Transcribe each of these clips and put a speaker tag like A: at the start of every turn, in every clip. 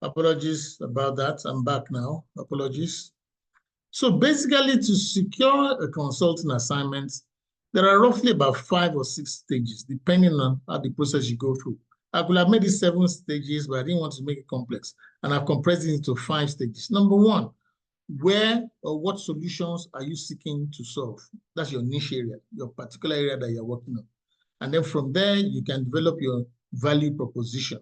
A: Apologies about that. I'm back now. Apologies. So basically, to secure a consulting assignment, there are roughly about 5 or 6 stages, depending on how the process you go through. I could have made it 7 stages, but I didn't want to make it complex. And I've compressed it into 5 stages. Number one, where or what solutions are you seeking to solve? That's your niche area, your particular area that you're working on. And then from there, you can develop your value proposition.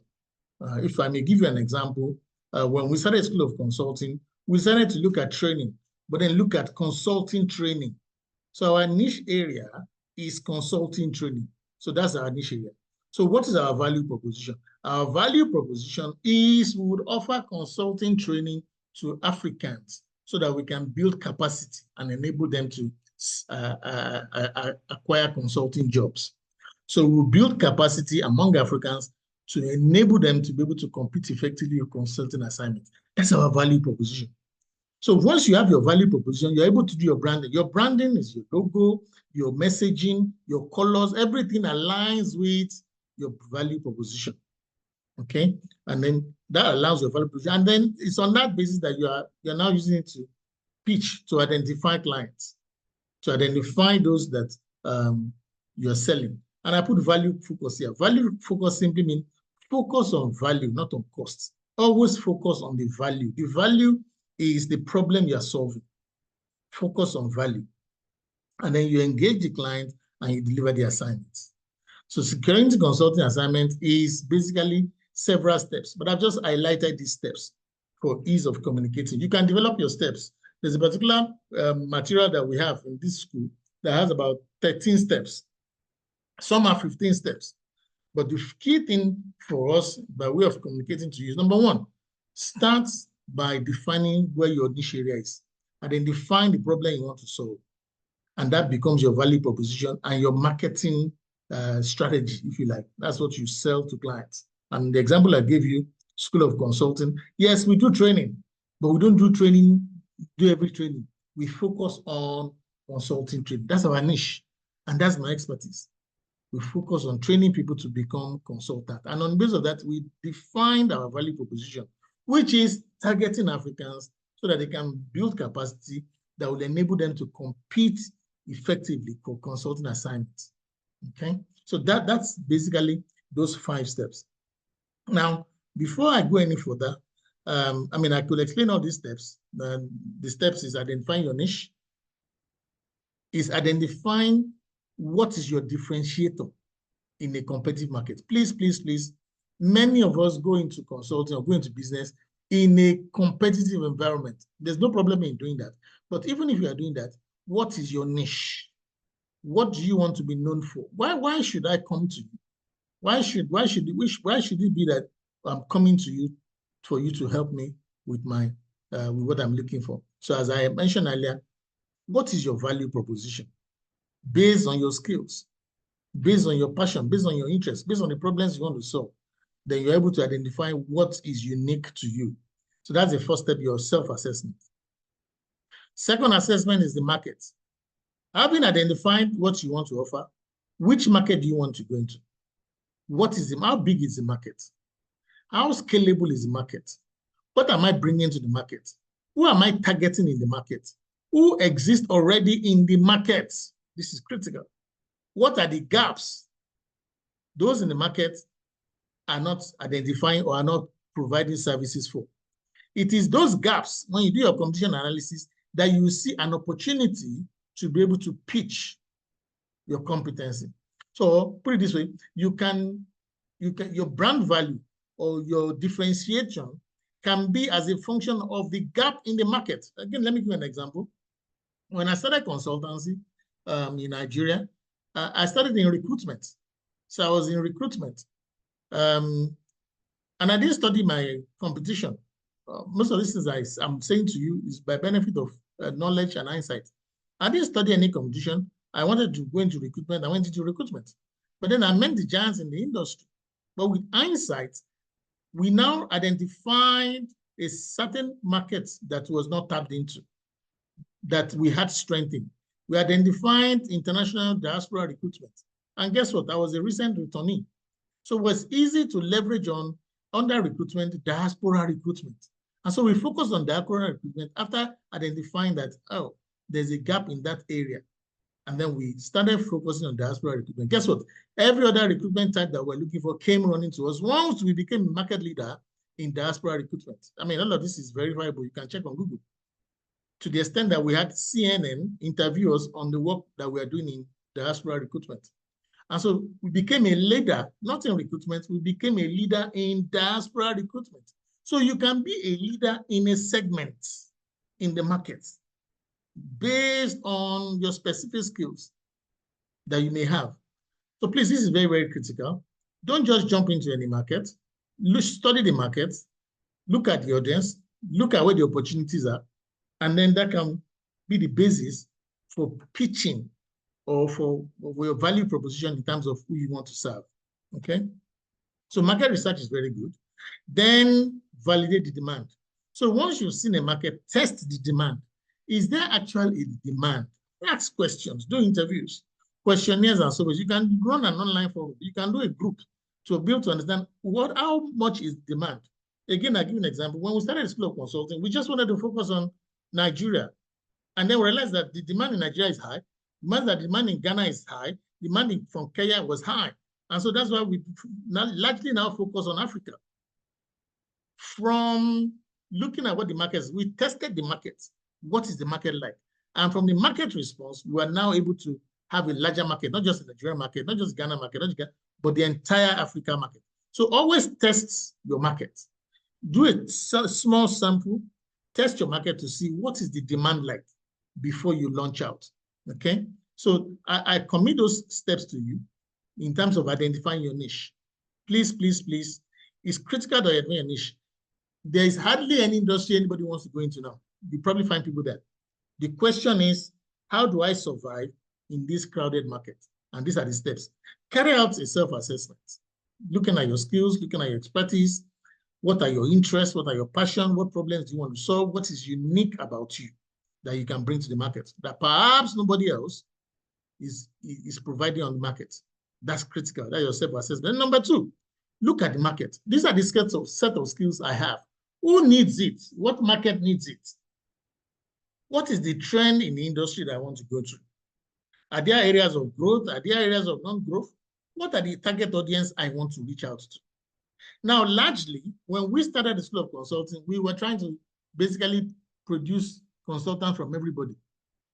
A: If I may give you an example, when we started School of Consulting, we started to look at training, but then look at consulting training. So our niche area is consulting training. So that's our niche area. So what is our value proposition? Our value proposition is we would offer consulting training to Africans so that we can build capacity and enable them to acquire consulting jobs. So we'll build capacity among Africans to enable them to be able to compete effectively with consulting assignments. That's our value proposition. So once you have your value proposition, you're able to do your branding. Your branding is your logo, your messaging, your colors, everything aligns with your value proposition. Okay? And then that allows your value proposition. And then it's on that basis that you're now using it to pitch, to identify clients, to identify those that you're selling. And I put value focus here. Value focus simply means focus on value, not on cost. Always focus on the value. The value is the problem you're solving. Focus on value. And then you engage the client and you deliver the assignments. So securing the consulting assignment is basically several steps, but I've just highlighted these steps for ease of communicating. You can develop your steps. There's a particular material that we have in this school that has about 13 steps. Some are 15 steps. But the key thing for us by way of communicating to you is, number one, start by defining where your niche area is, and then define the problem you want to solve. And that becomes your value proposition and your marketing strategy, if you like. That's what you sell to clients. And the example I gave you, School of Consulting, yes, we do training, but we don't do every training. We focus on consulting training. That's our niche, and that's my expertise. We focus on training people to become consultants. And on the basis of that, we defined our value proposition, which is targeting Africans so that they can build capacity that will enable them to compete effectively for consulting assignments. Okay? So that's basically those 5 steps. Now, before I go any further, I could explain all these steps. The steps is identifying your niche, is identifying what is your differentiator in a competitive market. Please, please, please, many of us go into consulting or go into business in a competitive environment. There's no problem in doing that. But even if you are doing that, what is your niche? What do you want to be known for? Why should I come to you? Why should it be that I'm coming to you for you to help me with my with what I'm looking for? So as I mentioned earlier, what is your value proposition? Based on your skills, based on your passion, based on your interests, based on the problems you want to solve, then you're able to identify what is unique to you. So that's the first step, your self-assessment. Second assessment is the market. Having identified what you want to offer, which market do you want to go into? How big is the market? How scalable is the market? What am I bringing to the market? Who am I targeting in the market? Who exists already in the market? This is critical. What are the gaps those in the market are not identifying or are not providing services for? It is those gaps, when you do your competition analysis, that you see an opportunity to be able to pitch your competency. So put it this way, your brand value or your differentiation can be as a function of the gap in the market. Again, let me give you an example. When I started consultancy in Nigeria, I started in recruitment. So I was in recruitment. And I didn't study my competition. Most of these things I'm saying to you is by benefit of knowledge and insight. I didn't study any competition. I wanted to go into recruitment. I went into recruitment. But then I met the giants in the industry. But with hindsight, we now identified a certain market that was not tapped into, that we had strength in. We identified international diaspora recruitment. And guess what? I was a recent returnee. So it was easy to leverage on under recruitment, diaspora recruitment. And so we focused on diaspora recruitment after identifying that, oh, there's a gap in that area. And then we started focusing on diaspora recruitment. Guess what? Every other recruitment type that we're looking for came running to us once we became a market leader in diaspora recruitment. I mean, all of this is verifiable. You can check on Google. To the extent that we had CNN interview us on the work that we are doing in diaspora recruitment. And so we became a leader, not in recruitment, we became a leader in diaspora recruitment. So you can be a leader in a segment in the market based on your specific skills that you may have. So please, this is very, very critical. Don't just jump into any market. Study the market, look at the audience, look at where the opportunities are, and then that can be the basis for pitching or for your value proposition in terms of who you want to serve, okay? So market research is very good. Then validate the demand. So once you've seen a market, test the demand. Is there actually a demand? Ask questions, do interviews, questionnaires and so on. You can run an online forum. You can do a group to be able to understand how much is demand. Again, I'll give you an example. When we started School of Consulting, we just wanted to focus on Nigeria. And then we realized that the demand in Nigeria is high. The demand in Ghana is high. Demand from Kenya was high. And so that's why we largely now focus on Africa. From looking at what the market is, we tested the market. What is the market like? And from the market response, we are now able to have a larger market, not just the Nigerian market, not just Ghana market, but the entire Africa market. So always test your market. Do a small sample, test your market to see what is the demand like before you launch out, okay? So I commit those steps to you in terms of identifying your niche. Please, please, please, it's critical that you identify your niche. There is hardly any industry anybody wants to go into now. You probably find people there. The question is, how do I survive in this crowded market? And these are the steps. Carry out a self-assessment, looking at your skills, looking at your expertise. What are your interests? What are your passions? What problems do you want to solve? What is unique about you that you can bring to the market that perhaps nobody else is providing on the market? That's critical. That's your self-assessment. Number two, look at the market. These are the set of skills I have. Who needs it? What market needs it? What is the trend in the industry that I want to go to? Are there areas of growth? Are there areas of non-growth? What are the target audience I want to reach out to? Now, largely, when we started the School of Consulting, we were trying to basically produce consultants from everybody.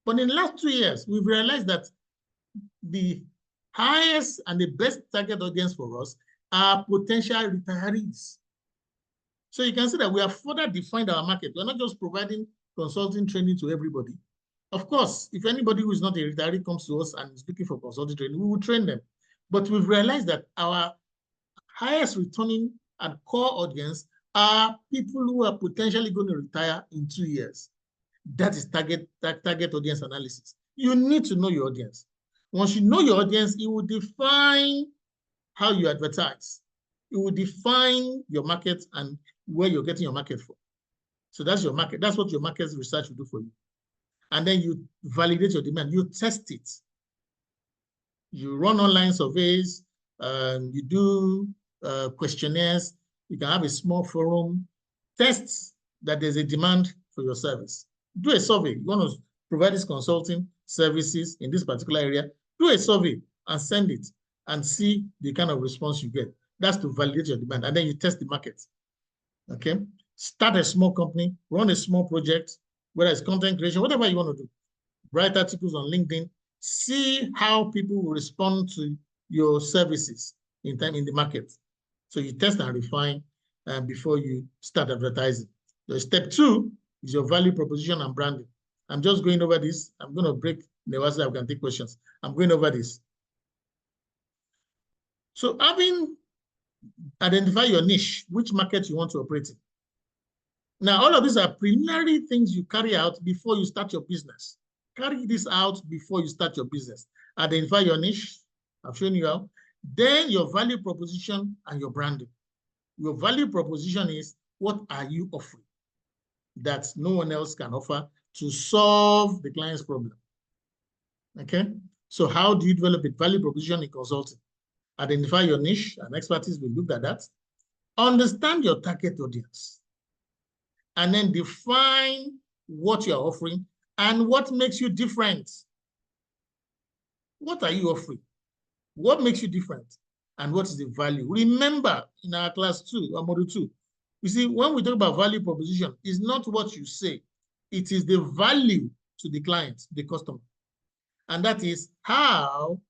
A: But in the last 2 years, we've realized that the highest and the best target audience for us are potential retirees. So you can see that we have further defined our market. We're not just providing consulting training to everybody. Of course, if anybody who is not a retiree comes to us and is looking for consulting training, we will train them. But we've realized that our highest returning and core audience are people who are potentially going to retire in 2 years. That is target audience analysis. You need to know your audience. Once you know your audience, it will define how you advertise. It will define your market and where you're getting your market for. So that's your market. That's what your market research will do for you. And then you validate your demand. You test it. You run online surveys. You do questionnaires. You can have a small forum. Test that there's a demand for your service. Do a survey. You want to provide this consulting services in this particular area. Do a survey and send it and see the kind of response you get. That's to validate your demand. And then you test the market. Okay? Start a small company, run a small project, whether it's content creation, whatever you want to do. Write articles on LinkedIn. See how people will respond to your services in the market. So you test and refine before you start advertising. So step 2 is your value proposition and branding. I'm just going over this. I'm going to break the so that we can take questions. I'm going over this. So having identified your niche, which market you want to operate in. Now, all of these are preliminary things you carry out before you start your business. Carry this out before you start your business. Identify your niche. I've shown you how. Then your value proposition and your branding. Your value proposition is, what are you offering that no one else can offer to solve the client's problem? Okay? So how do you develop a value proposition in consulting? Identify your niche, and expertise will look at that. Understand your target audience and then define what you're offering and what makes you different. What are you offering? What makes you different? And what is the value? Remember, in our class 2, or module 2, you see, when we talk about value proposition, it's not what you say. It is the value to the client, the customer. And that is how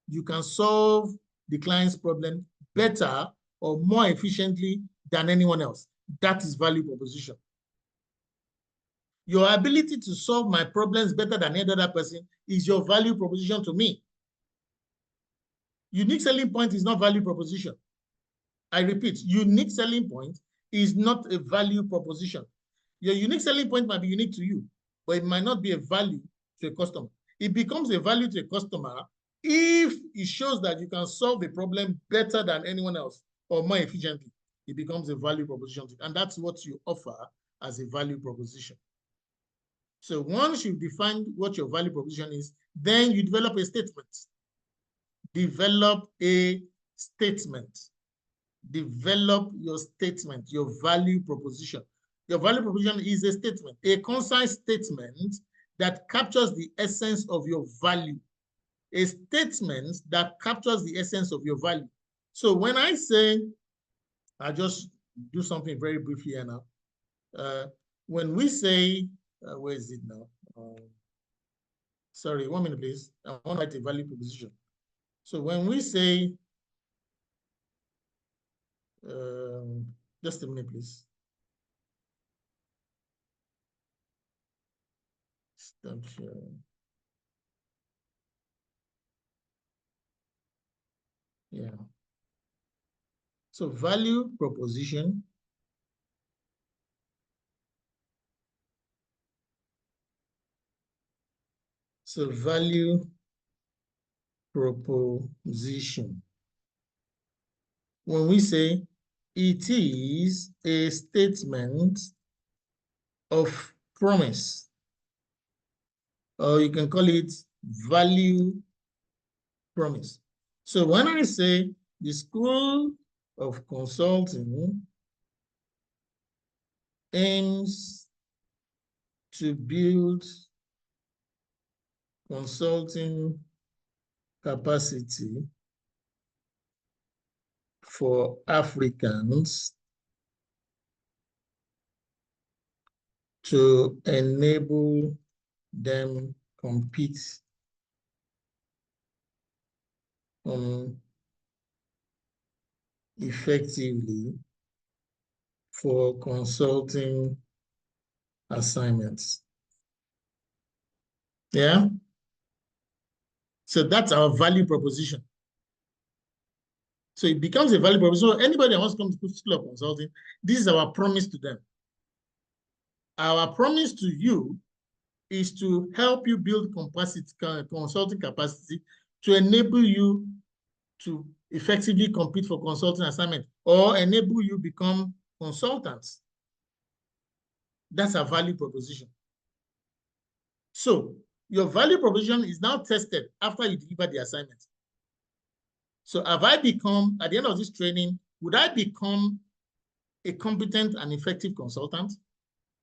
A: you can solve the client's problem better or more efficiently than anyone else. That is value proposition. Your ability to solve my problems better than any other person is your value proposition to me. Unique selling point is not value proposition. I repeat, unique selling point is not a value proposition. Your unique selling point might be unique to you, but it might not be a value to a customer. It becomes a value to a customer if it shows that you can solve a problem better than anyone else or more efficiently. It becomes a value proposition. And that's what you offer as a value proposition. So once you've defined what your value proposition is, then you develop a statement. Develop a statement. Develop your statement, your value proposition. Your value proposition is a statement, a concise statement that captures the essence of your value. A statement that captures the essence of your value. So when I say, I'll just do something very briefly here now. When we say, where is it now? Sorry, 1 minute, please. I want to write a value proposition. So when we say, just a minute, please. Stop sharing. Yeah. So value proposition value proposition. When we say it is a statement of promise, or you can call it value promise. So when I say the School of Consulting aims to build consulting capacity for Africans to enable them compete effectively for consulting assignments. Yeah? So that's our value proposition. So it becomes a value proposition. So anybody that wants to come to School of Consulting, this is our promise to them. Our promise to you is to help you build consulting capacity to enable you to effectively compete for consulting assignment or enable you become consultants. That's a value proposition. So your value proposition is now tested after you deliver the assignment. So have I become, at the end of this training, would I become a competent and effective consultant?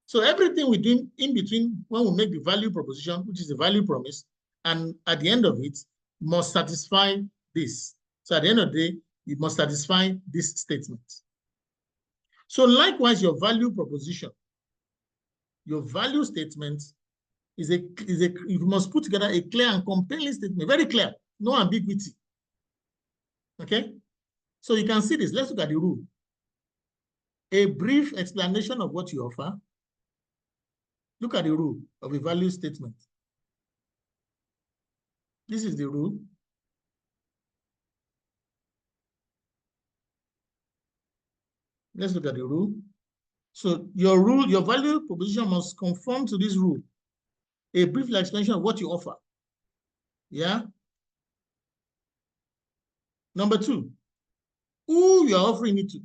A: So everything we do in between when we make the value proposition, which is the value promise, and at the end of it, must satisfy this. So at the end of the day, it must satisfy this statement. So likewise, your value proposition, your value statement you must put together a clear and compelling statement, very clear, no ambiguity. Okay? So you can see this. Let's look at the rule. A brief explanation of what you offer. Look at the rule of a value statement. This is the rule. Let's look at the rule. So your rule, your value proposition must conform to this rule. A brief explanation of what you offer. Yeah? Number 2, who you're offering it to.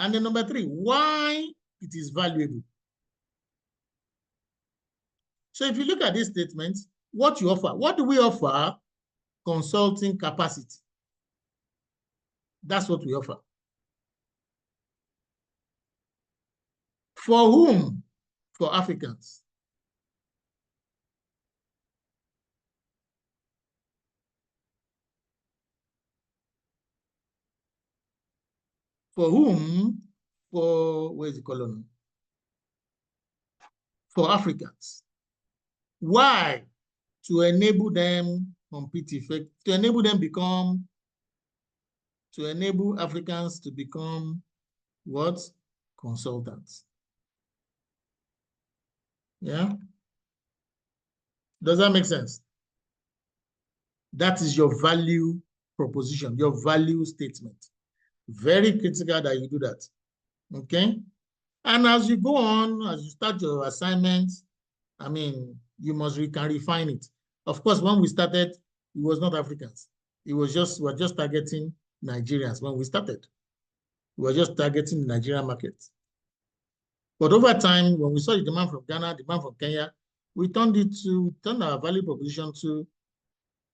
A: And then number 3, why it is valuable. So if you look at this statement, what you offer, what do we offer? Consulting capacity. That's what we offer. For whom? For Africans. For whom? For, where's the column? For Africans. Why? To enable them compete effect, to enable them become, to enable Africans to become what? Consultants. Yeah? Does that make sense? That is your value proposition, your value statement. Very critical that you do that. Okay? And as you go on, as you start your assignments, I mean, you can refine it. Of course, when we started, it was not Africans. It was just, we were just targeting Nigerians when we started. We were just targeting the Nigerian market. But over time, when we saw the demand from Ghana, demand from Kenya, we turned our value proposition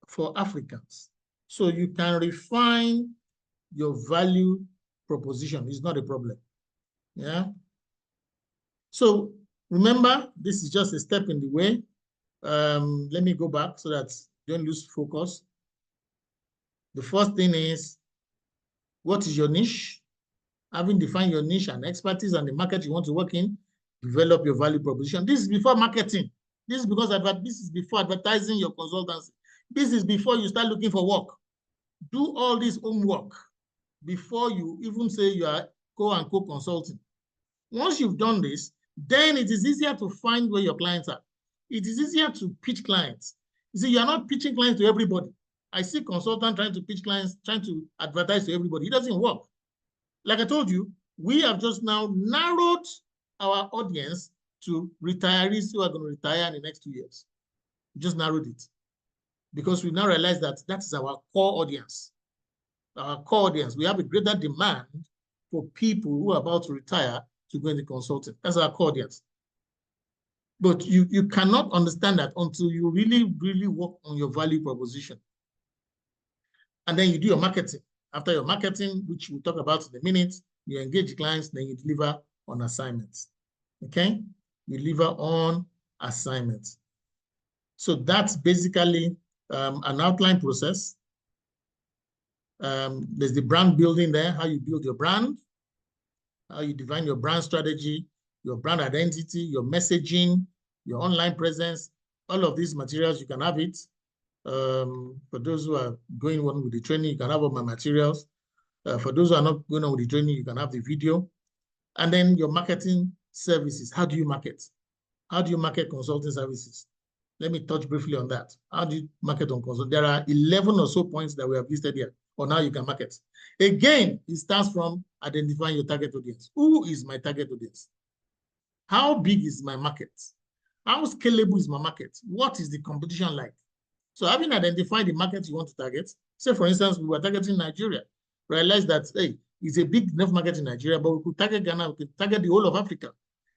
A: for Africans. So you can refine your value proposition. It's not a problem. Yeah. So remember, this is just a step in the way. Let me go back so that you don't lose focus. The first thing is, what is your niche? Having defined your niche and expertise and the market you want to work in, develop your value proposition. This is before marketing. This is because this is before advertising your consultancy. This is before you start looking for work. Do all this homework before you even say you are quote-unquote consulting. Once you've done this, then it is easier to find where your clients are. It is easier to pitch clients. You see, you're not pitching clients to everybody. I see consultants trying to pitch clients, trying to advertise to everybody. It doesn't work. Like I told you, we have just now narrowed our audience to retirees who are going to retire in the next 2 years. We just narrowed it because we now realize that that is our core audience. Our core audience. We have a greater demand for people who are about to retire to go into consulting. That's our core audience. But you cannot understand that until you really, really work on your value proposition. And then you do your marketing. After your marketing, which we'll talk about in a minute, you engage clients, then you deliver on assignments. Okay? You deliver on assignments. So that's basically an outline process. There's the brand building there, how you build your brand, how you define your brand strategy, your brand identity, your messaging, your online presence. All of these materials, you can have it. For those who are going on with the training, you can have all my materials. For those who are not going on with the training, you can have the video. And then your marketing services. How do you market? How do you market consulting services? Let me touch briefly on that. How do you market on consult? There are 11 or so points that we have listed here on how you can market. Again, it starts from identifying your target audience. Who is my target audience? How big is my market? How scalable is my market? What is the competition like? So having identified the market you want to target, say for instance, we were targeting Nigeria, realize that, hey, it's a big enough market in Nigeria, but we could target Ghana, we could target the whole of Africa.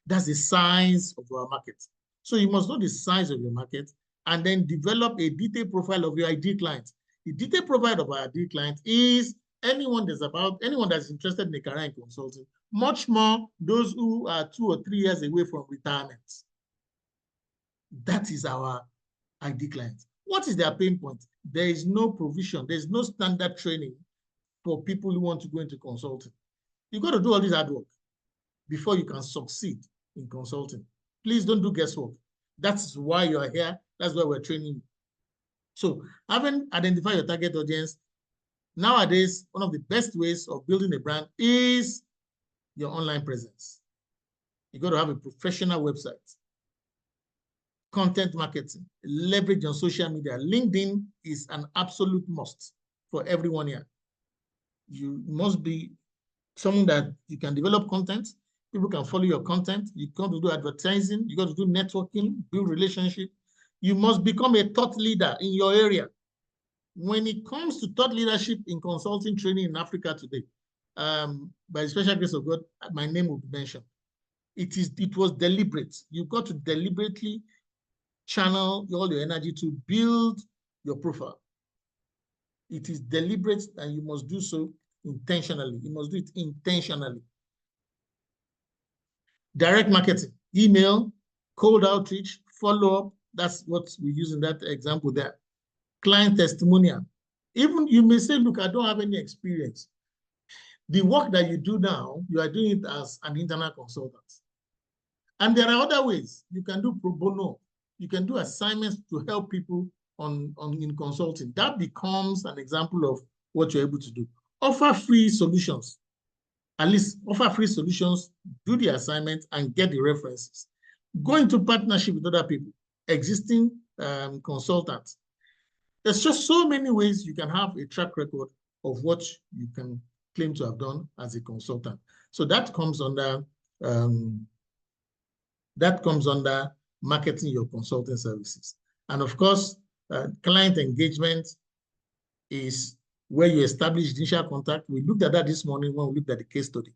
A: That's the size of our market. So you must know the size of your market and then develop a detailed profile of your ideal client. The detailed profile of our ideal client is anyone that's interested in a career in consulting, much more those who are 2 or 3 years away from retirement. That is our ideal client. What is their pain point? There is no provision. There's no standard training for people who want to go into consulting. You've got to do all this hard work before you can succeed in consulting. Please don't do guesswork. That's why you're here. That's why we're training you. So having identified your target audience, nowadays, one of the best ways of building a brand is your online presence. You got to have a professional website. Content marketing, leverage on social media. LinkedIn is an absolute must for everyone here. You must be someone that you can develop content. People can follow your content. You got to do advertising. You got to do networking, build relationship. You must become a thought leader in your area. When it comes to thought leadership in consulting training in Africa today, by the special grace of God, my name will be mentioned. It was deliberate. You've got to deliberately channel all your energy to build your profile. It is deliberate and you must do so intentionally. You must do it intentionally. Direct marketing, email, cold outreach, follow-up. That's what we use in that example there. Client testimonial. Even you may say, look, I don't have any experience. The work that you do now, you are doing it as an internal consultant. And there are other ways. You can do pro bono. You can do assignments to help people in consulting. That becomes an example of what you're able to do. Offer free solutions. At least offer free solutions, do the assignment, and get the references. Go into partnership with other people, existing consultants. There's just so many ways you can have a track record of what you can claim to have done as a consultant. So that comes under marketing your consulting services. And of course, client engagement is where you establish initial contact. We looked at that this morning when we looked at the case study.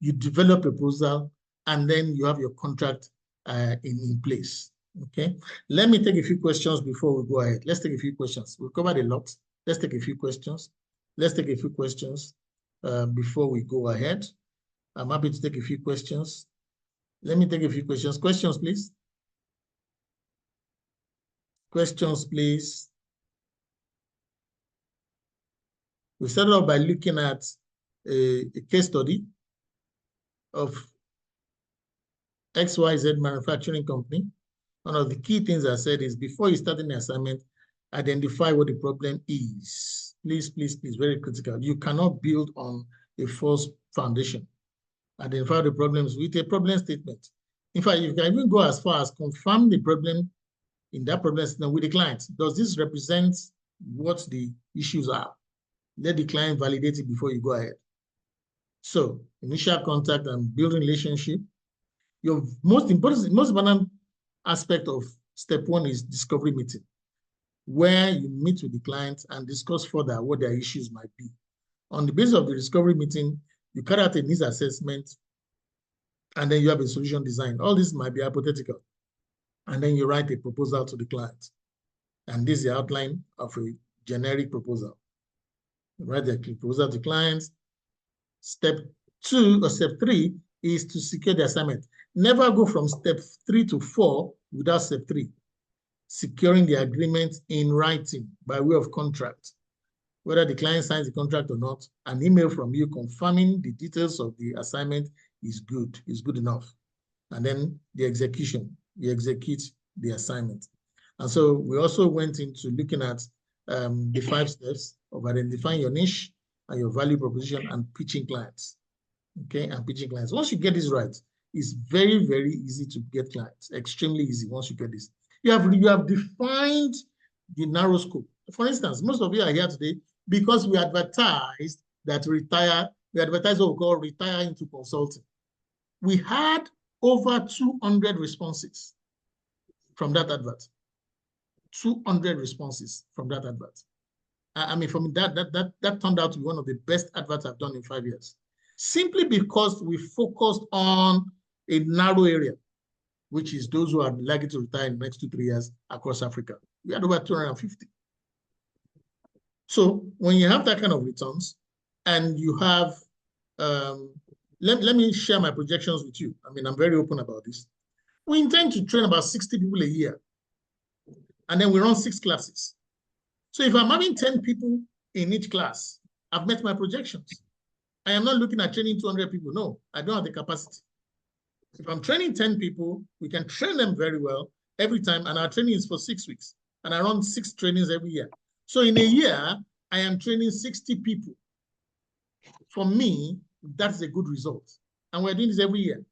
A: You develop a proposal, and then you have your contract in place. Okay. Let me take a few questions before we go ahead. Let's take a few questions. We've covered a lot. Let's take a few questions. Let's take a few questions before we go ahead. I'm happy to take a few questions. Let me take a few questions. Questions, please. Questions, please. We started off by looking at a case study of XYZ manufacturing company. One of the key things I said is before you start an assignment, identify what the problem is. Please, please, please, very critical. You cannot build on a false foundation. Identify the problems with a problem statement. In fact, you can even go as far as confirm the problem in that problem statement with the client. Does this represent what the issues are? Let the client validate it before you go ahead. So, initial contact and building relationship. Your most important aspect of step one is discovery meeting, where you meet with the client and discuss further what their issues might be. On the basis of the discovery meeting, you carry out a needs assessment, and then you have a solution design. All this might be hypothetical. And then you write a proposal to the client. And this is the outline of a generic proposal. You write the proposal to clients. Step 2 or step 3 is to secure the assignment. Never go from step 3 to 4 without step 3. Securing the agreement in writing by way of contract. Whether the client signs the contract or not, an email from you confirming the details of the assignment is good enough. And then the execution, you execute the assignment. And so we also went into looking at the 5 steps of identifying your niche and your value proposition and pitching clients. Okay, and pitching clients. Once you get this right, it's very, very easy to get clients. Extremely easy once you get this. You have defined the narrow scope. For instance, most of you are here today because we advertised that we advertised what we call retire into consulting. We had over 200 responses from that advert. 200 responses from that advert. I mean, from that turned out to be one of the best adverts I've done in 5 years. Simply because we focused on a narrow area, which is those who are likely to retire in the next 2-3 years across Africa. We had over 250. So when you have that kind of returns and you have, let me share my projections with you. I mean, I'm very open about this. We intend to train about 60 people a year. And then we run 6 classes. So if I'm having 10 people in each class, I've met my projections. I am not looking at training 200 people. No, I don't have the capacity. If I'm training 10 people, we can train them very well every time. And our training is for 6 weeks. And I run 6 trainings every year. So in a year, I am training 60 people. For me, that's a good result. And we're doing this every year.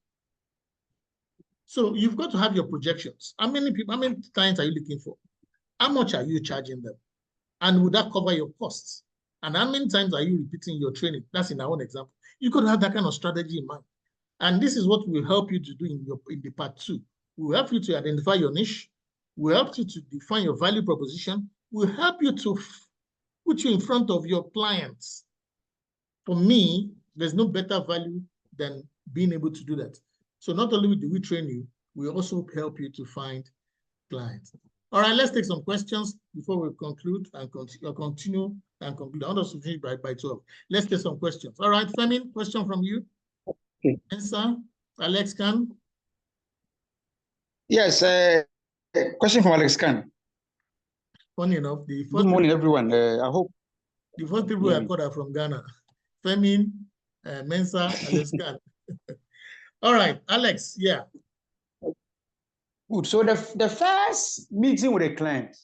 A: So you've got to have your projections. How many clients are you looking for? How much are you charging them? And would that cover your costs? And how many times are you repeating your training? That's in our own example. You could have that kind of strategy in mind. And this is what will help you to do in the part 2. We'll help you to identify your niche. We'll help you to define your value proposition. We'll help you to put you in front of your clients. For me, there's no better value than being able to do that. So not only do we train you, we also help you to find clients. All right, let's take some questions before we conclude and continue and conclude. I want us to finish by 12. Let's take some questions. All right, Femi, question from you.
B: Okay.
A: Answer, Alex Khan.
B: Yes, question from Alex Khan.
A: Funny enough, the first
B: good morning, everyone. I hope
A: the first people I called are from Ghana. Femi, Mensa, Alex Khan. All right, Alex, yeah.
B: Good. So the first meeting with a client,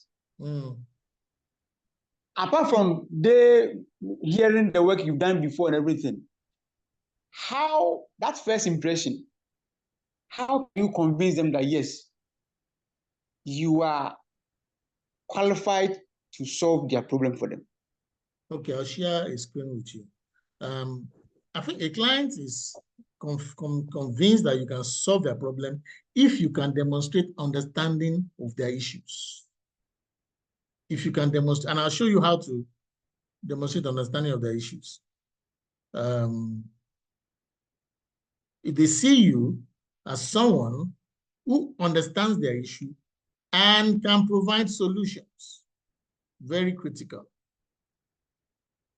B: apart from they hearing the work you've done before and everything, how that first impression, how can you convince them that yes, you are qualified to solve their problem for them?
A: Okay, I'll share a screen with you. I think a client is convinced that you can solve their problem if you can demonstrate understanding of their issues. If you can demonstrate, and I'll show you how to demonstrate understanding of their issues. If they see you as someone who understands their issue and can provide solutions, very critical.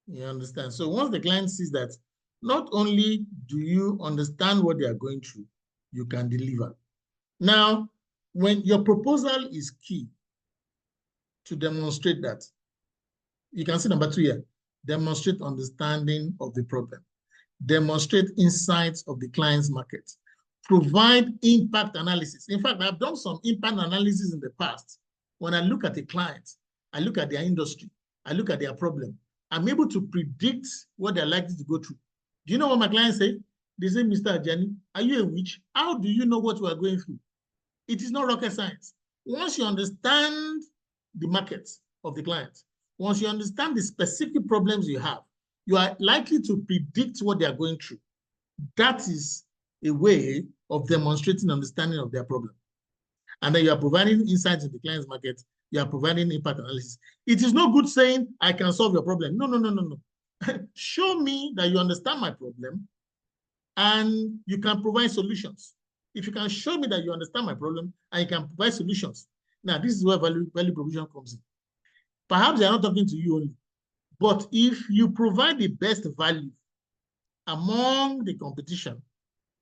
A: You understand? So once the client sees that not only do you understand what they are going through, you can deliver. Now, when your proposal is key to demonstrate that, you can see number 2 here, demonstrate understanding of the problem, demonstrate insights of the client's market, provide impact analysis. In fact, I've done some impact analysis in the past. When I look at a client, I look at their industry, I look at their problem, I'm able to predict what they're likely to go through. Do you know what my clients say? They say, Mr. Ajani, are you a witch? How do you know what we are going through? It is not rocket science. Once you understand the market of the client, once you understand the specific problems you have, you are likely to predict what they are going through. That is a way of demonstrating understanding of their problem. And then you are providing insights in the client's market. You are providing impact analysis. It is no good saying, I can solve your problem. No, no, no, no, no. Show me that you understand my problem and you can provide solutions. If you can show me that you understand my problem and you can provide solutions. Now, this is where value proposition comes in. Perhaps they are not talking to you only, but if you provide the best value among the competition,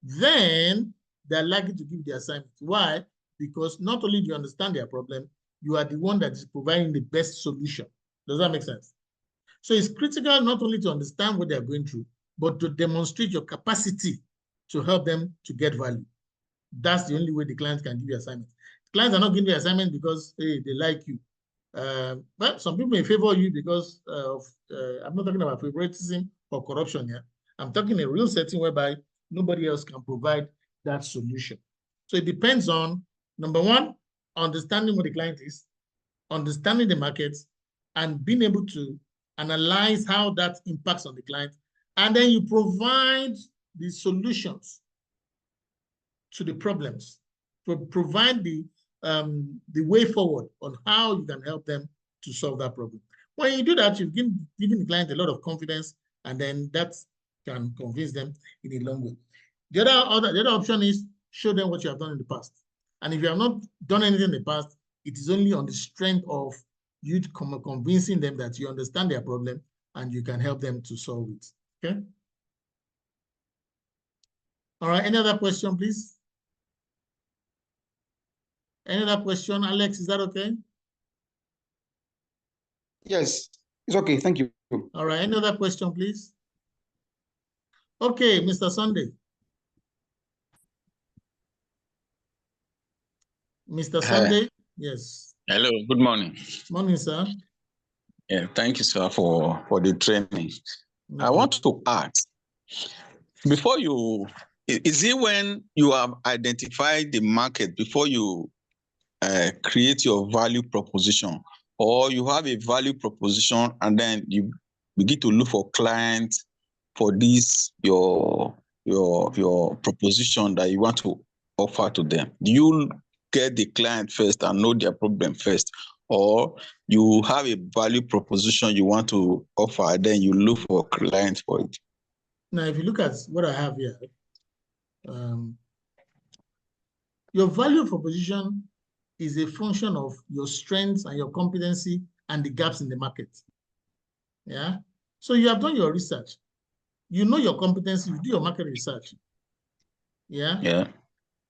A: then they're likely to give the assignment. Why? Because not only do you understand their problem, you are the one that is providing the best solution. Does that make sense? So it's critical not only to understand what they're going through, but to demonstrate your capacity to help them to get value. That's the only way the client can give you assignment. Clients are not giving you assignment because, hey, they like you. But some people may favor you because of, I'm not talking about favoritism or corruption here. I'm talking a real setting whereby nobody else can provide that solution. So it depends on, number one, understanding what the client is, understanding the markets, and being able to analyze how that impacts on the client. And then you provide the solutions to the problems, provide the way forward on how you can help them to solve that problem. When you do that, you've given the client a lot of confidence, and then that can convince them in a long way. The other option is show them what you have done in the past. And if you have not done anything in the past, it is only on the strength of you convincing them that you understand their problem and you can help them to solve it. Okay? All right, any other question, please? Any other question? Alex, is that okay?
B: Yes, it's okay. Thank you.
A: All right, any other question, please? Okay, Mr. Sunday. Mr. Sunday, yes.
C: Hello, good morning.
A: Morning, sir.
C: Yeah, thank you, sir, for the training. I want to ask, before you, is it when you have identified the market before you create your value proposition, or you have a value proposition and then you begin to look for clients for this, your proposition that you want to offer to them? Do you get the client first and know their problem first, or you have a value proposition you want to offer, then you look for clients for it?
A: Now, if you look at what I have here, your value proposition is a function of your strengths and your competency and the gaps in the market. Yeah. So you have done your research. You know your competency, you do your market research. Yeah.
C: Yeah.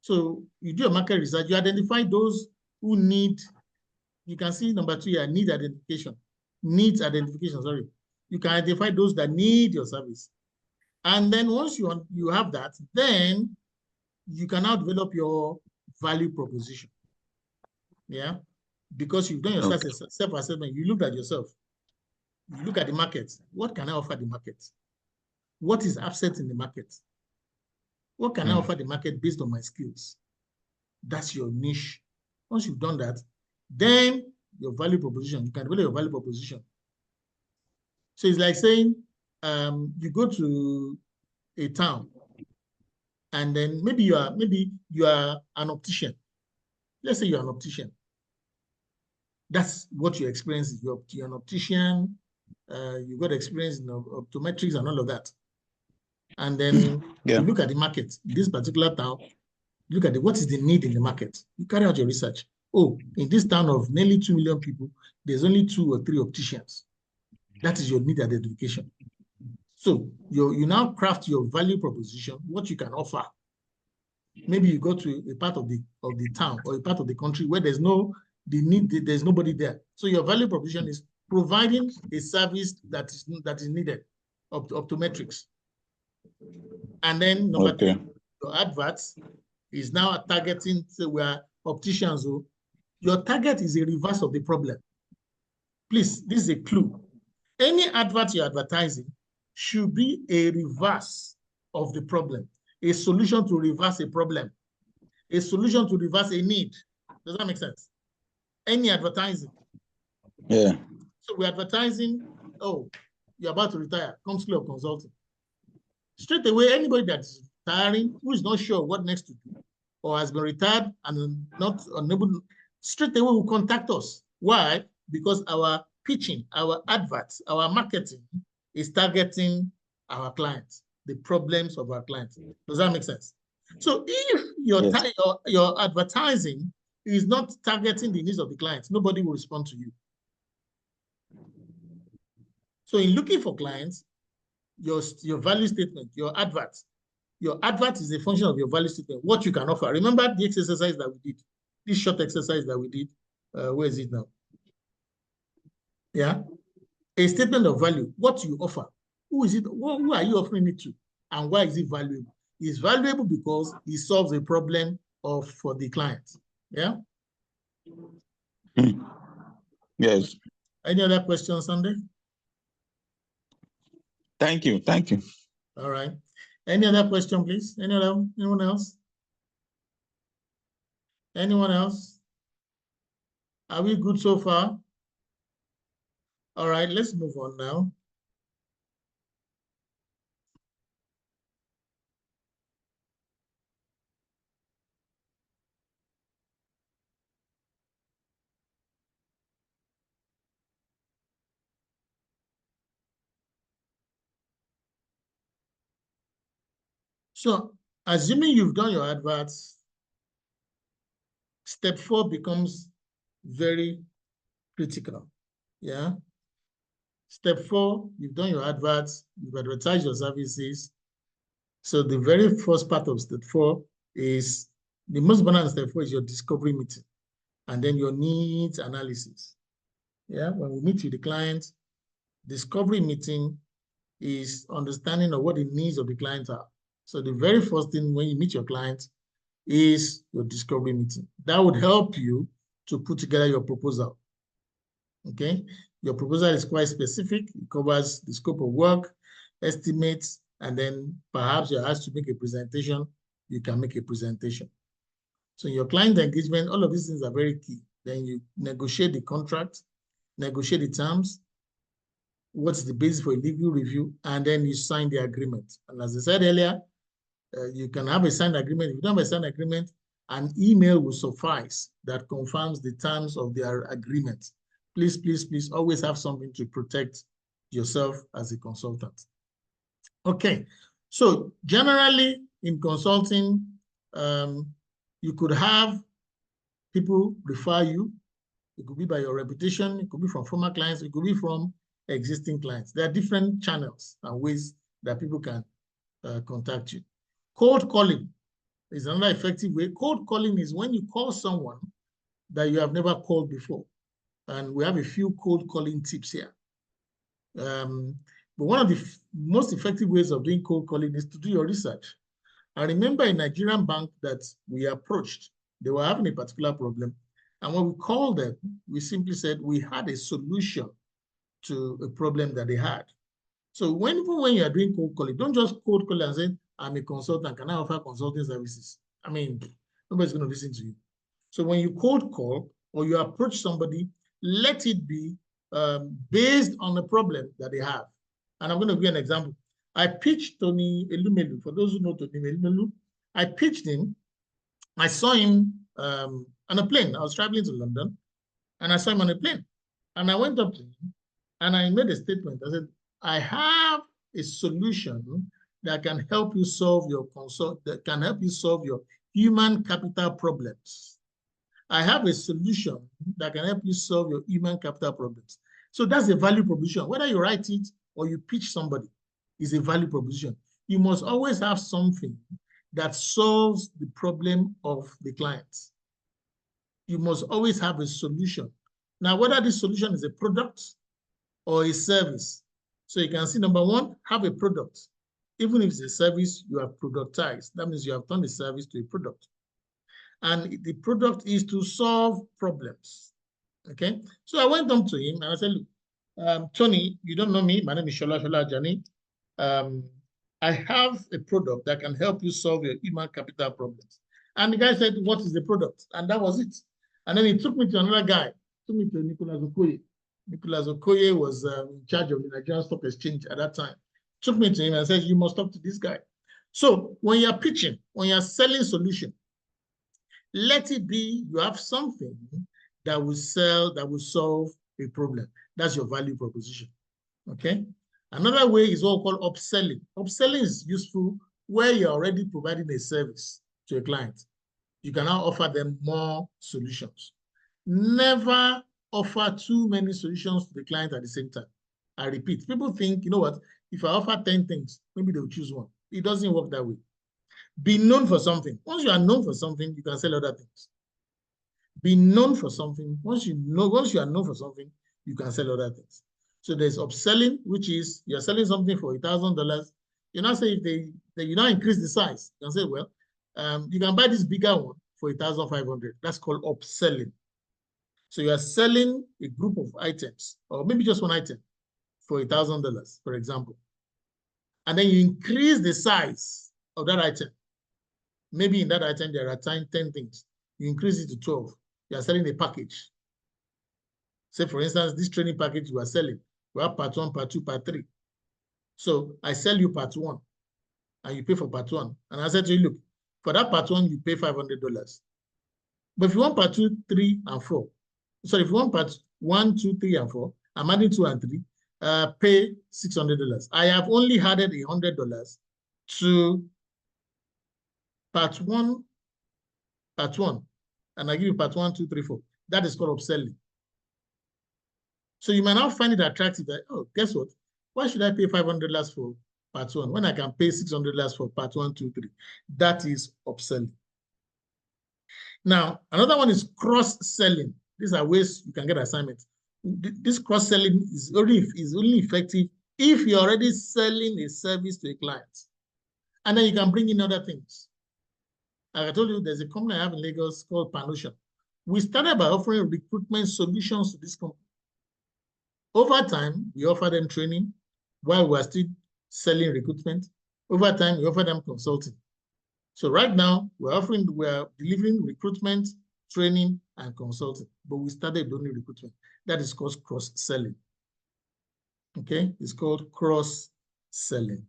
A: So you do your market research, you identify those who need, you can see number 2 here, need identification. Needs identification, sorry. You can identify those that need your service. And then once you have that, then you can now develop your value proposition. Yeah. Because you've done your self-assessment, you looked at yourself. You look at the market. What can I offer the market? What is absent in the market? What can I offer the market based on my skills? That's your niche. Once you've done that, then your value proposition, you can develop your value proposition. So it's like saying you go to a town and then maybe you are an optician. Let's say you're an optician. That's what your experience is. You're an optician, you got experience in optometrics and all of that. And then you look at the market, this particular town, look at what is the need in the market. You carry out your research. Oh, in this town of nearly 2 million people, there's only 2 or 3 opticians. That is your need identification. So you now craft your value proposition, what you can offer. Maybe you go to a part of the town or a part of the country where there's nobody there. So your value proposition is providing a service that is needed, optometrics. And then number 3, your adverts is now targeting, so we're opticians. So your target is a reverse of the problem. Please, this is a clue. Any advert you're advertising should be a reverse of the problem, a solution to reverse a problem, a solution to reverse a need. Does that make sense? Any advertising.
C: Yeah.
A: So we're advertising, oh, you're about to retire, come School of Consulting. Straight away, anybody that's retiring, who is not sure what next to do, or has been retired and not unable, straight away will contact us. Why? Because our pitching, our adverts, our marketing is targeting our clients, the problems of our clients. Does that make sense? So if your advertising is not targeting the needs of the clients, nobody will respond to you. So in looking for clients, your value statement, your advert is a function of your value statement, what you can offer. Remember the exercise that we did, this short exercise that we did, where is it now? Yeah, a statement of value, what you offer. Who is it? Who are you offering it to? And why is it valuable? It's valuable because it solves a problem for the client. Yeah?
C: Yes.
A: Any other questions, Sunday?
C: Thank you. Thank you.
A: All right. Any other question, please? Anyone else? Anyone else? Are we good so far? All right, let's move on now. So, assuming you've done your adverts, step 4 becomes very critical. Yeah. Step 4, you've done your adverts, you've advertised your services. So the very first part of step 4 is, the most important step 4 is your discovery meeting, and then your needs analysis. Yeah, when we meet with the client, discovery meeting is understanding of what the needs of the client are. So the very first thing when you meet your client is your discovery meeting. That would help you to put together your proposal. Okay, your proposal is quite specific. It covers the scope of work, estimates, and then perhaps you're asked to make a presentation. You can make a presentation. So in your client engagement, all of these things are very key. Then you negotiate the contract, negotiate the terms, what's the basis for a legal review, and then you sign the agreement. And as I said earlier, you can have a signed agreement. If you don't have a signed agreement, an email will suffice that confirms the terms of their agreement. Please, please, please always have something to protect yourself as a consultant. Okay, so generally in consulting, you could have people refer you. It could be by your reputation. It could be from former clients. It could be from existing clients. There are different channels and ways that people can contact you. Cold calling is another effective way. Cold calling is when you call someone that you have never called before. And we have a few cold calling tips here. But one of the most effective ways of doing cold calling is to do your research. I remember a Nigerian bank that we approached. They were having a particular problem. And when we called them, we simply said we had a solution to a problem that they had. So even when you are doing cold calling, don't just cold call and say, I'm a consultant, can I offer consulting services? I mean, nobody's going to listen to you. So when you cold call or you approach somebody, let it be based on the problem that they have. And I'm going to give you an example. I pitched Tony Elumelu. For those who know Tony Elumelu, I pitched him. I saw him on a plane. I was traveling to London, and I saw him on a plane. And I went up to him, and I made a statement. I said, I have a solution that can help you solve your human capital problems. I have a solution that can help you solve your human capital problems. So that's a value proposition. Whether you write it or you pitch somebody, is a value proposition. You must always have something that solves the problem of the client. You must always have a solution. Now, whether this solution is a product or a service. So you can see, number one, have a product. Even if it's a service, you have productized. That means you have turned the service to a product. And the product is to solve problems. Okay? So I went on to him and I said, look, Tony, you don't know me. My name is Shola Ajani. I have a product that can help you solve your human capital problems. And the guy said, what is the product? And that was it. And then he took me to another guy, took me to Nicholas Okoye. Nicholas Okoye was in charge of the Nigerian Stock Exchange at that time. Took me to him and said, you must talk to this guy. So when you're pitching, when you're selling solution, let it be you have something that will sell, that will solve a problem. That's your value proposition. Okay? Another way is what we call upselling. Upselling is useful where you're already providing a service to a client. You can now offer them more solutions. Never offer too many solutions to the client at the same time. I repeat, people think, you know what, if I offer 10 things, maybe they'll choose one. It doesn't work that way. Be known for something. Once you are known for something, you can sell other things. Be known for something. Once you are known for something, you can sell other things. So there's upselling, which is you're selling something for $1,000. You now say if you now increase the size, you can say, well, you can buy this bigger one for $1,500. That's called upselling. So you are selling a group of items, or maybe just one item, for $1,000, for example. And then you increase the size of that item. Maybe in that item there are 10 things. You increase it to 12. You are selling a package. Say, for instance, this training package you are selling, we have part 1, part 2, part 3. So I sell you part 1, and you pay for part 1. And I said to you, look, for that part 1, you pay $500. But if you want part 2, 3, and 4, so if you want part 1, 2, 3, and 4, I'm adding 2 and 3, pay $600. I have only added $100 to part 1, and I give you part 1, 2, 3, 4. That is called upselling. So you might now find it attractive that, oh, guess what? Why should I pay $500 for part 1 when I can pay $600 for part 1, 2, 3? That is upselling. Now, another one is cross-selling. These are ways you can get assignments. This cross-selling is only effective if you're already selling a service to a client. And then you can bring in other things. Like I told you, there's a company I have in Lagos called Panocean. We started by offering recruitment solutions to this company. Over time, we offer them training while we're still selling recruitment. Over time, we offer them consulting. So right now, we're delivering recruitment, training, and consulting. But we started only recruitment. That is called cross-selling. Okay, it's called cross-selling.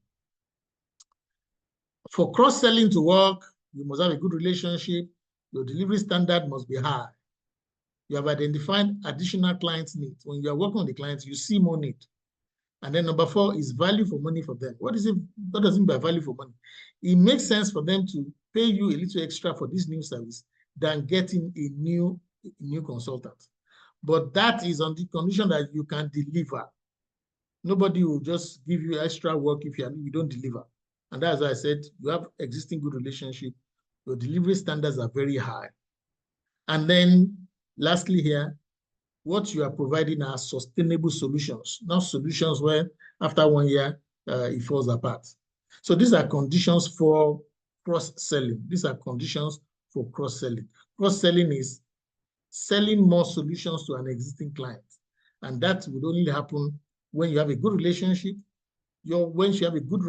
A: For cross-selling to work, you must have a good relationship. Your delivery standard must be high. You have identified additional client needs. When you are working on the clients, you see more need. And then number 4 is value for money for them. What does it mean by value for money? It makes sense for them to pay you a little extra for this new service than getting a new consultant. But that is on the condition that you can deliver. Nobody will just give you extra work if you don't deliver. And that's why I said you have existing good relationship. Your delivery standards are very high. And then lastly here, what you are providing are sustainable solutions, not solutions where after 1 year it falls apart. So these are conditions for cross-selling. These are conditions for cross-selling. Cross-selling is selling more solutions to an existing client. And that would only happen when you have a good relationship, when you have a good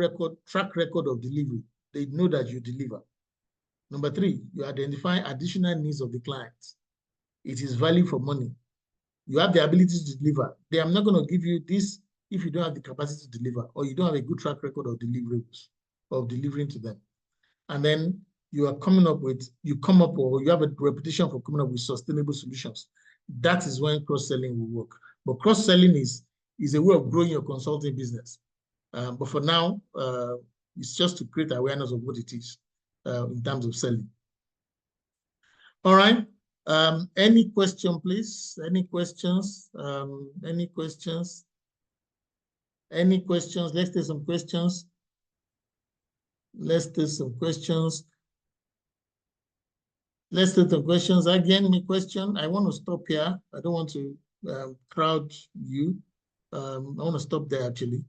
A: track record of delivery. They know that you deliver. Number 3, you identify additional needs of the client. It is value for money. You have the ability to deliver. They are not going to give you this if you don't have the capacity to deliver, or you don't have a good track record of delivering to them. And then you come up or you have a reputation for coming up with sustainable solutions. That is when cross-selling will work. But cross-selling is a way of growing your consulting business. But for now, it's just to create awareness of what it is in terms of selling. All right. Any question, please? Any questions? Any questions? Any questions? Let's take some questions. Let's take some questions. Let's take the questions. Again, any question? I want to stop here. I don't want to crowd you. I want to stop there, actually.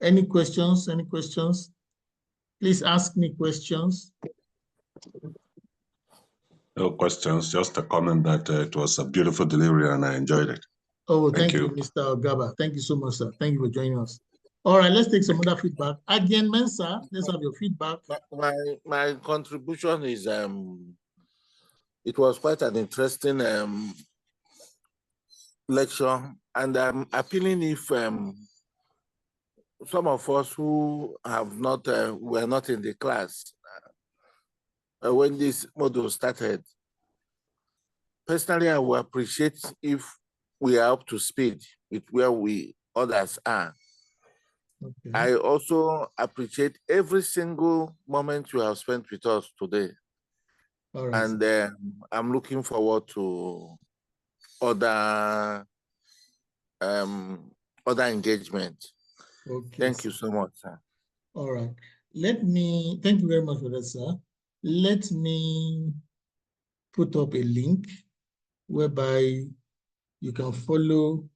A: Any questions? Any questions? Please ask me questions.
D: No questions, just a comment that it was a beautiful delivery and I enjoyed it.
A: Oh, thank you, Mr. Ogaba. Thank you so much, sir. Thank you for joining us. All right, let's take some other feedback. Again, Mensa, let's have your feedback.
E: My contribution is it was quite an interesting lecture, and I'm appealing if some of us who have not were not in the class when this module started. Personally, I would appreciate if we are up to speed with where others are. Okay. I also appreciate every single moment you have spent with us today. All right. And I'm looking forward to other engagement. Okay. Thank you so much, sir.
A: All right. Thank you very much for that, sir. Let me put up a link whereby you can follow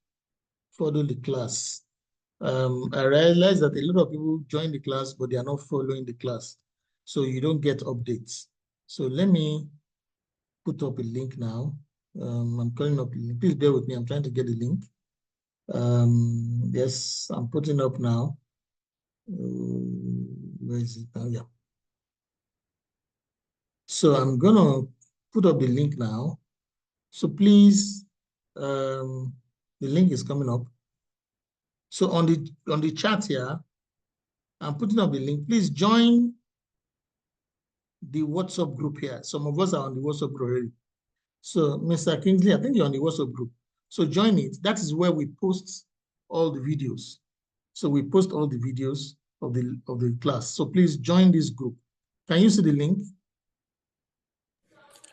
A: the class. I realize that a lot of people join the class, but they are not following the class. So you don't get updates. So let me put up a link now. I'm calling up a link. Please bear with me. I'm trying to get the link. Yes, I'm putting up now. Where is it now? Yeah. So I'm going to put up the link now. So please, the link is coming up. So on the chat here, I'm putting up the link. Please join the WhatsApp group here. Some of us are on the WhatsApp group already. So Mr. Kingsley, I think you're on the WhatsApp group. So join it. That is where we post all the videos. So we post all the videos of the class. So please join this group. Can you see the link?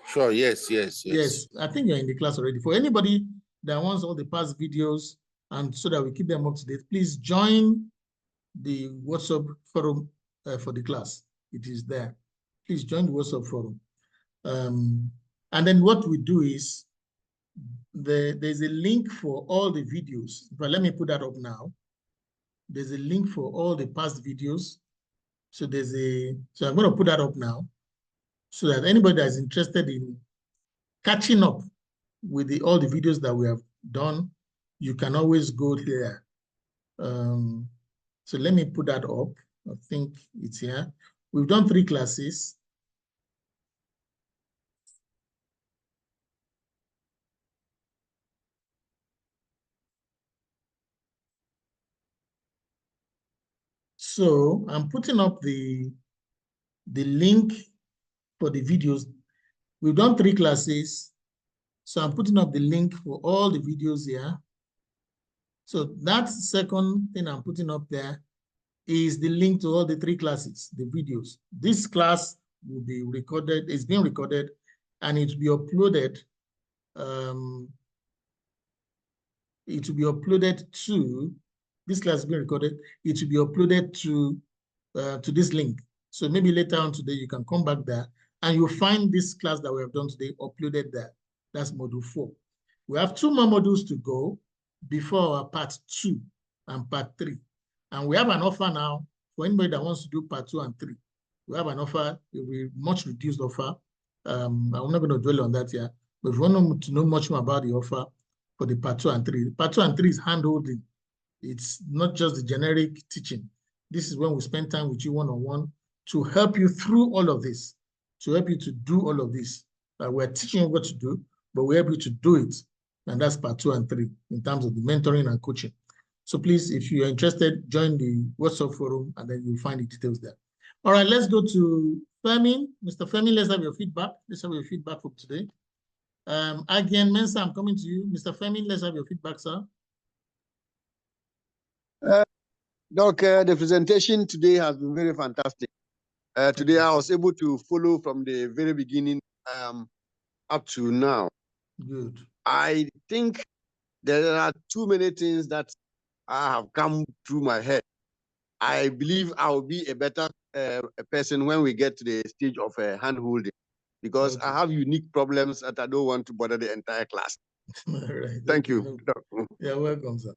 E: Sure, yes.
A: Yes, I think you're in the class already. For anybody that wants all the past videos and so that we keep them up to date, please join the WhatsApp forum for the class. It is there. Please join the WhatsApp forum. And then what we do is there's a link for all the videos. But let me put that up now. There's a link for all the past videos. So so I'm going to put that up now so that anybody that is interested in catching up with all the videos that we have done, you can always go there. So let me put that up. I think it's here. We've done 3 classes. So I'm putting up the link for the videos. We've done 3 classes. So I'm putting up the link for all the videos here. So that second thing I'm putting up there is the link to all the 3 classes, the videos. This class will be recorded, it's being recorded, and it will be uploaded. It will be uploaded to, this class is being recorded, it will be uploaded to this link. So maybe later on today, you can come back there and you'll find this class that we have done today uploaded there. That's module 4. We have 2 more modules to go before our part 2 and part 3. And we have an offer now for anybody that wants to do part 2 and 3. We have an offer, it will be much reduced offer. I'm not going to dwell on that here, but if you want to know much more about the offer for the part 2 and 3, part 2 and 3 is hand-holding. It's not just the generic teaching. This is when we spend time with you one-on-one to help you through all of this, to help you to do all of this. We're teaching you what to do, but we help you to do it. And that's part 2 and 3 in terms of the mentoring and coaching. So please, if you are interested, join the WhatsApp forum and then you'll find the details there. All right, let's go to Femi. Mr. Femi, let's have your feedback. Let's have your feedback for today. Again, Mensa, I'm coming to you. Mr. Femi, let's have your feedback, sir.
F: Doc, the presentation today has been very fantastic. Today I was able to follow from the very beginning up to now.
A: Good.
F: I think there are too many things that have come through my head. I believe I will be a better person when we get to the stage of hand-holding, because I have unique problems that I don't want to bother the entire class.
A: All right.
F: Thank you.
A: You're welcome, sir.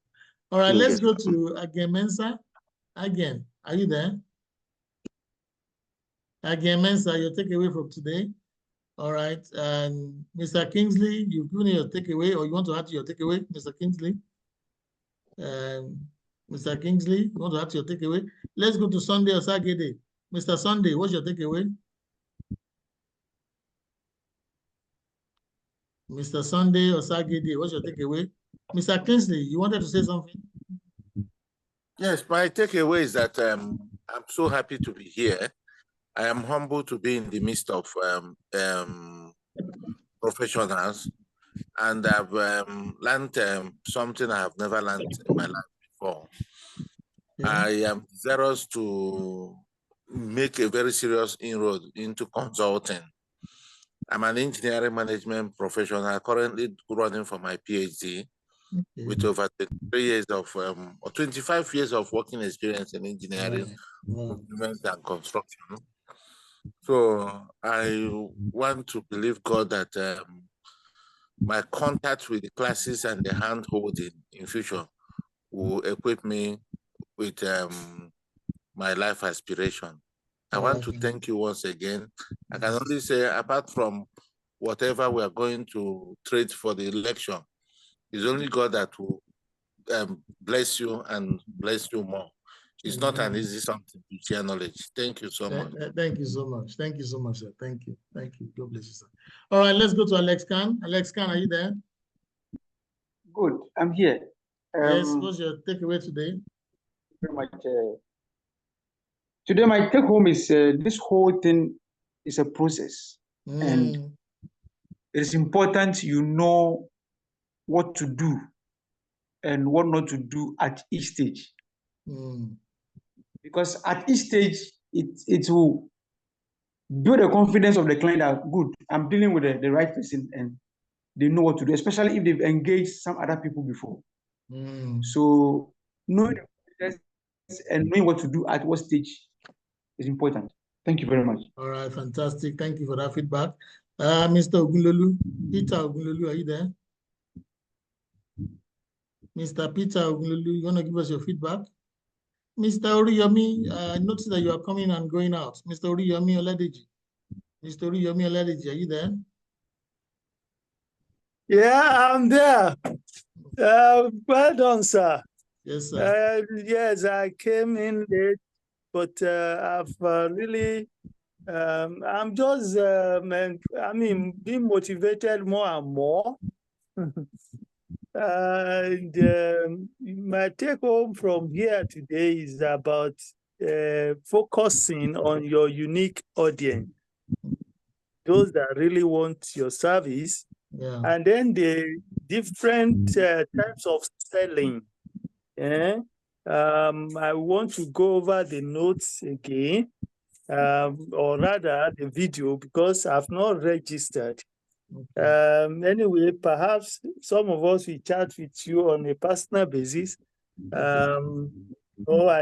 A: All right, let's go to Again Mensa. Again, are you there? Again, Mensa, your takeaway from today. All right, and Mr. Kingsley, you've given your takeaway, or you want to add to your takeaway, Mr. Kingsley? Mr. Kingsley, you want to add to your takeaway? Let's go to Sunday Osagede. Mr. Sunday, what's your takeaway? Mr. Sunday Osagede, what's your takeaway? Mr. Kingsley, you wanted to say something?
E: Yes, my takeaway is that I'm so happy to be here. I am humbled to be in the midst of professionals, and I've learned something I have never learned in my life before. Yeah. I am desirous to make a very serious inroad into consulting. I'm an engineering management professional currently running for my PhD. With over 23 years of or 25 years of working experience in engineering, and construction. So I want to believe God that my contact with the classes and the hand-holding in future will equip me with my life aspiration. I want to thank you once again. I can only say, apart from whatever we are going to trade for the election, it's only God that will bless you and bless you more. It's not an easy something to share knowledge. Thank you so much.
A: Thank you so much. Thank you so much, sir. Thank you. Thank you. God bless you, sir. All right, let's go to Alex Khan. Alex Khan, are you there?
B: Good. I'm here.
A: Yes, what's your takeaway today?
B: Very much. Today, my take home is this whole thing is a process. And it is important you know what to do and what not to do at each stage. Because at each stage, it will build the confidence of the client that, good, I'm dealing with the right person and they know what to do, especially if they've engaged some other people before. So knowing and knowing what to do at what stage is important. Thank you very much.
A: All right, fantastic. Thank you for that feedback. Mr. Ogunlolu, Peter Ogunlolu, are you there? Mr. Peter Ogunlolu, you want to give us your feedback? Mr. Oriyomi, I noticed that you are coming and going out. Mr. Oriyomi Oladeji. Mr. Oriyomi Oladeji, are you there?
G: Yeah, I'm there. Well done, sir.
A: Yes, sir.
G: Yes, I came in late, but I've really, I'm just, being motivated more and more. And my take home from here today is about focusing on your unique audience, those that really want your service, and then the different types of selling. I want to go over the notes again, or rather the video, because I've not registered.
A: Okay.
G: Anyway, perhaps some of us will chat with you on a personal basis. I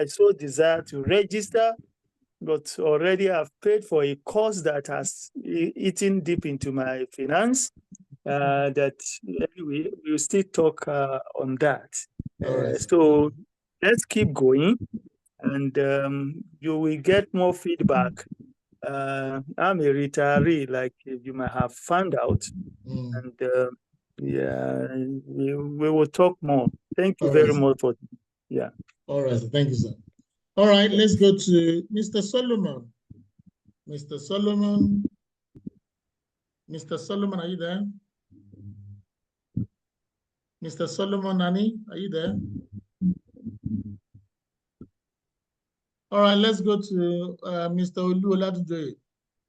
G: so desire to register, but already I've paid for a course that has eaten deep into my finance. That anyway, we'll still talk on that.
A: All right.
G: So let's keep going, and you will get more feedback. I'm a retiree, like you might have found out, and yeah, we will talk more. Thank you
A: All
G: very
A: right.
G: much for, yeah.
A: All right, thank you, sir. All right, let's go to Mr. Solomon. Mr. Solomon. Mr. Solomon, are you there? Mr. Solomon Nani, are you there? All right, let's go to Mr. Olu Oladujoye.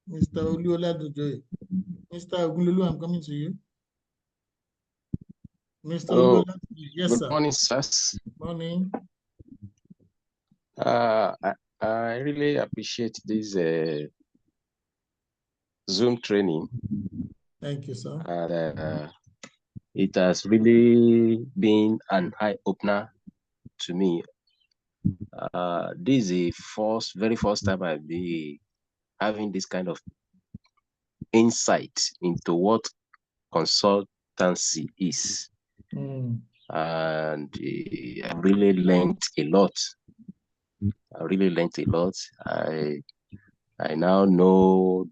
A: Mr. Olu Oladujoye. Mr. Ogunlolu, I'm coming to you. Mr. Olu Oladujoye. Yes, sir.
H: Good morning, sirs.
A: Morning.
H: I really appreciate this Zoom training.
A: Thank you, sir.
H: And it has really been an eye-opener to me. This is the very first time I'll be having this kind of insight into what consultancy is. And I really learned a lot. I now know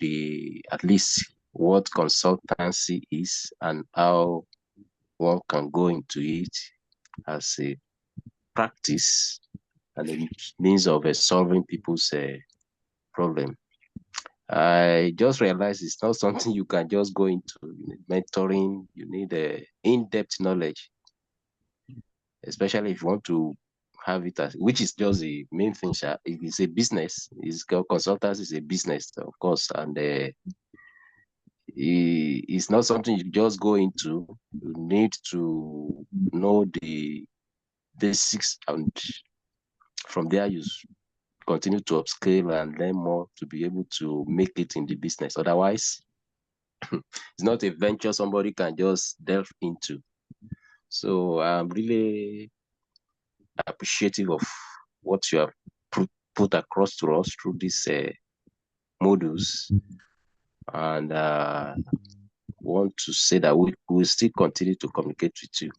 H: at least what consultancy is and how one can go into it as a practice and a means of solving people's problem. I just realized it's not something you can just go into. You need mentoring, you need in-depth knowledge, especially if you want to have it as, which is just the main thing. It is a business. Consultancy is a business, of course, and it's not something you just go into. You need to know the basics, and from there you continue to upscale and learn more to be able to make it in the business. Otherwise, it's not a venture somebody can just delve into. So I'm really appreciative of what you have put across to us through these modules, and want to say that we will still continue to communicate with you.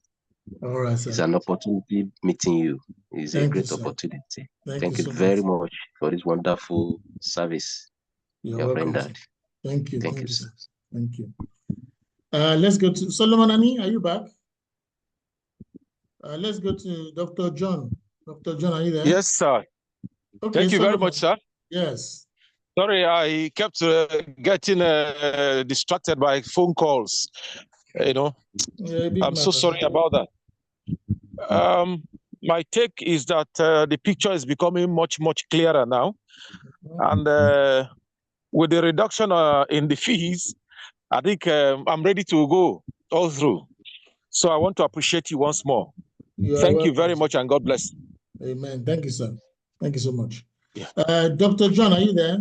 A: All right, sir.
H: It's an opportunity meeting you. It's a great opportunity. Thank you very much for this wonderful service you have rendered.
A: Thank you.
H: Thank you, sir.
A: Thank you. Let's go to Solomon Ani. Are you back? Let's go to Dr. John. Dr. John, are you there?
I: Yes, sir.
A: Okay,
I: thank you very much, sir.
A: Yes.
I: Sorry, I kept getting distracted by phone calls. I'm so sorry about that. My take is that the picture is becoming much, much clearer now. And with the reduction in the fees, I think I'm ready to go all through. So I want to appreciate you once more. Thank you very much, and God bless.
A: Amen. Thank you, sir. Thank you so much.
I: Yeah.
A: Dr. John, are you there?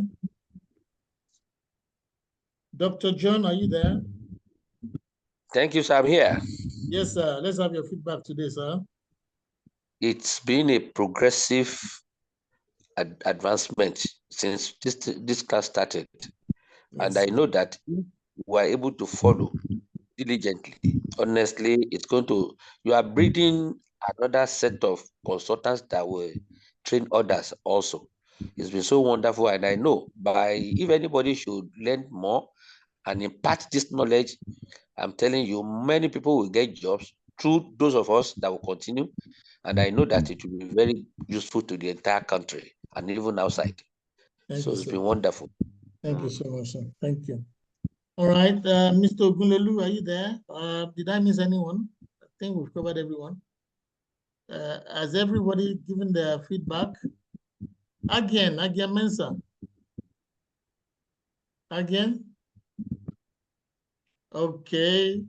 A: Dr. John, are you there?
J: Thank you, sir. I'm here.
A: Yes, sir. Let's have your feedback today, sir.
J: It's been a progressive advancement since this class started. Yes, and I know that if we are able to follow diligently, honestly, you are breeding another set of consultants that will train others also. It's been so wonderful, and I know if anybody should learn more and impart this knowledge, I'm telling you, many people will get jobs through those of us that will continue, and I know that it will be very useful to the entire country and even outside. So it's been wonderful.
A: Thank you so much, sir. Thank you. All right, Mr. Ogunlolu, are you there? Did I miss anyone? I think we've covered everyone. Has everybody given their feedback? Again, Mensa. Again? Okay.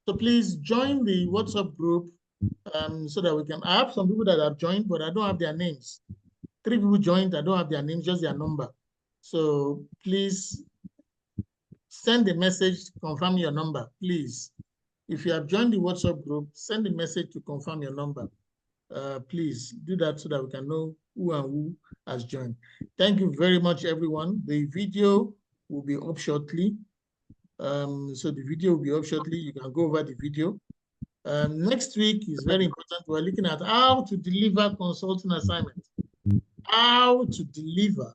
A: So please join the WhatsApp group so that we can. I have some people that have joined, but I don't have their names. 3 people joined, I don't have their names, just their number. So please send a message to confirm your number, please. If you have joined the WhatsApp group, send a message to confirm your number. Please do that so that we can know who and who has joined. Thank you very much, everyone. The video will be up shortly. So the video will be up shortly. You can go over the video. Next week is very important. We're looking at how to deliver consulting assignments. How to deliver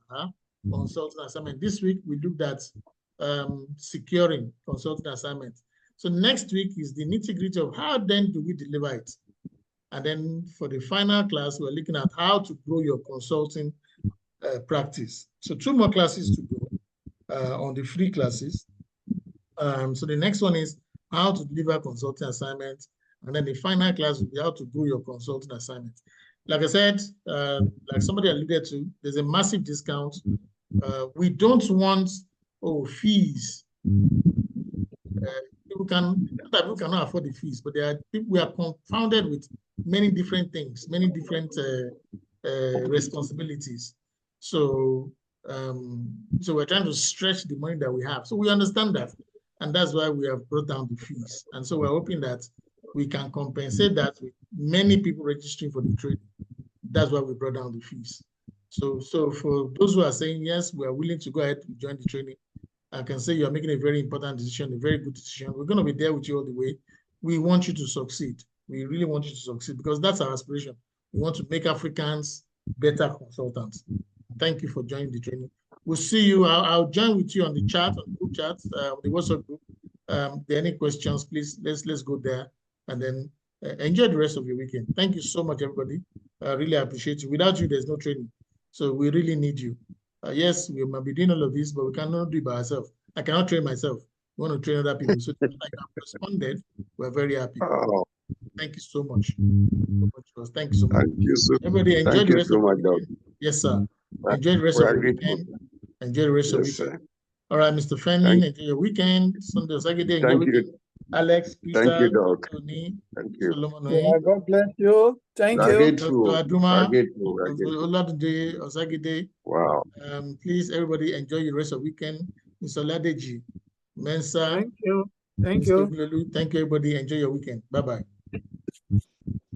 A: consulting assignment. This week we looked at securing consulting assignments. So next week is the nitty-gritty of how then do we deliver it. And then for the final class, we're looking at how to grow your consulting practice. So 2 more classes to go on the free classes. So the next one is how to deliver consulting assignments. And then the final class will be how to grow your consulting assignments. Like I said, like somebody alluded to, there's a massive discount. We don't want fees. People cannot afford the fees, but we are confounded with many different things, many different responsibilities. So, so we're trying to stretch the money that we have. So we understand that, and that's why we have brought down the fees. And so we're hoping that we can compensate that with many people registering for the training. That's why we brought down the fees. So for those who are saying, yes, we are willing to go ahead and join the training, I can say you're making a very important decision, a very good decision. We're going to be there with you all the way. We want you to succeed. We really want you to succeed because that's our aspiration. We want to make Africans better consultants. Thank you for joining the training. We'll see you. I'll join with you on the chat, on the group chat, the WhatsApp group. If there are any questions, please, let's go there. And then enjoy the rest of your weekend. Thank you so much, everybody. I really appreciate you. Without you, there's no training. So we really need you. Yes, we might be doing all of this, but we cannot do it by ourselves. I cannot train myself. We want to train other people. So like I've responded, we're very happy.
F: Oh.
A: Thank you so much. Thank you so much.
F: Thank you so much.
A: Everybody enjoy
F: Thank
A: the
F: you
A: rest
F: so
A: of
F: much,
A: the weekend. Yes, sir. Enjoy the rest of the weekend. Enjoy the rest of the weekend. All right, Mr. Fenlin, enjoy your weekend. Sunday, Saturday, enjoy your weekend. Alex, Peter,
F: thank you, Doc.
A: Tony,
F: thank you.
A: Solomon,
G: yeah, God bless you. Thank you.
A: Dr. Aduma, Oladunde, Osagide.
F: Wow.
A: Please, everybody, enjoy the rest of the weekend. Mr. Ladeji, Mensa.
G: Thank you. Thank
A: Mr.
G: you.
A: Glelu, thank you, everybody. Enjoy your weekend. Bye-bye.